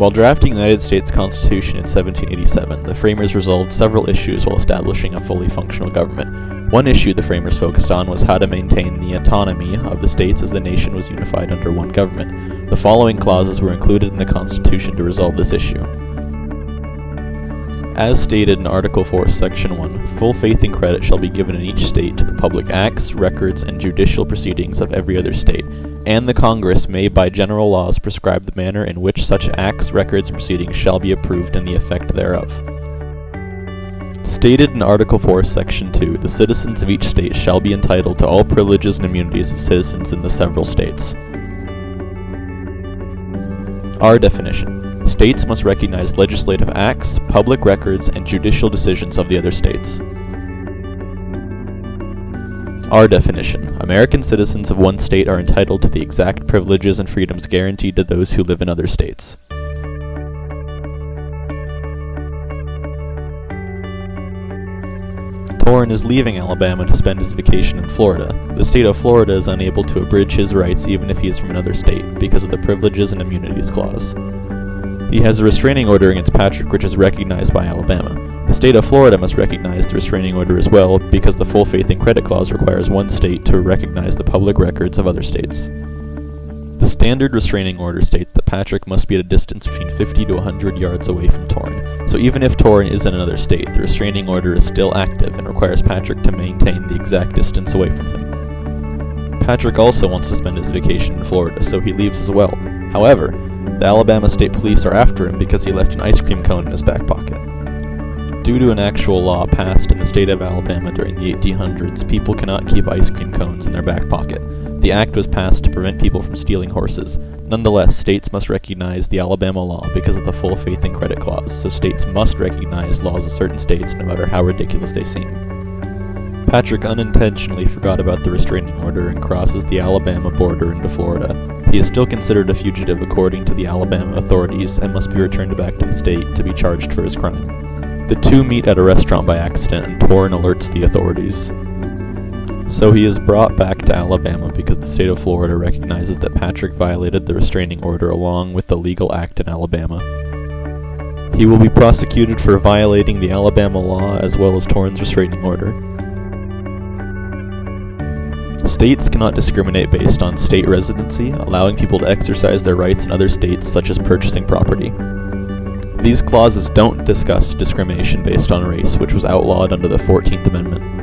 While drafting the United States Constitution in 1787, the framers resolved several issues while establishing a fully functional government. One issue the framers focused on was how to maintain the autonomy of the states as the nation was unified under one government. The following clauses were included in the Constitution to resolve this issue. As stated in Article 4, Section 1, full faith and credit shall be given in each state to the public acts, records, and judicial proceedings of every other state, and the Congress may by general laws prescribe the manner in which such acts, records, and proceedings shall be approved and the effect thereof. Stated in Article 4, Section 2, the citizens of each state shall be entitled to all privileges and immunities of citizens in the several states. Our definition. States must recognize legislative acts, public records, and judicial decisions of the other states. Our definition. American citizens of one state are entitled to the exact privileges and freedoms guaranteed to those who live in other states. Torrin is leaving Alabama to spend his vacation in Florida. The state of Florida is unable to abridge his rights even if he is from another state, because of the Privileges and Immunities Clause. He has a restraining order against Patrick which is recognized by Alabama. The state of Florida must recognize the restraining order as well, because the full faith and credit clause requires one state to recognize the public records of other states. The standard restraining order states that Patrick must be at a distance between 50 to 100 yards away from Torrin. So even if Torrin is in another state, the restraining order is still active and requires Patrick to maintain the exact distance away from him. Patrick also wants to spend his vacation in Florida, so he leaves as well. However, the Alabama State Police are after him because he left an ice cream cone in his back pocket. Due to an actual law passed in the state of Alabama during the 1800s, people cannot keep ice cream cones in their back pocket. The act was passed to prevent people from stealing horses. Nonetheless, states must recognize the Alabama law because of the full faith and credit clause, so states must recognize laws of certain states no matter how ridiculous they seem. Patrick unintentionally forgot about the restraining order and crosses the Alabama border into Florida. He is still considered a fugitive according to the Alabama authorities and must be returned back to the state to be charged for his crime. The two meet at a restaurant by accident and Torrin alerts the authorities. So he is brought back to Alabama because the state of Florida recognizes that Patrick violated the restraining order along with the legal act in Alabama. He will be prosecuted for violating the Alabama law as well as Torrin's restraining order. States cannot discriminate based on state residency, allowing people to exercise their rights in other states such as purchasing property. These clauses don't discuss discrimination based on race, which was outlawed under the 14th Amendment.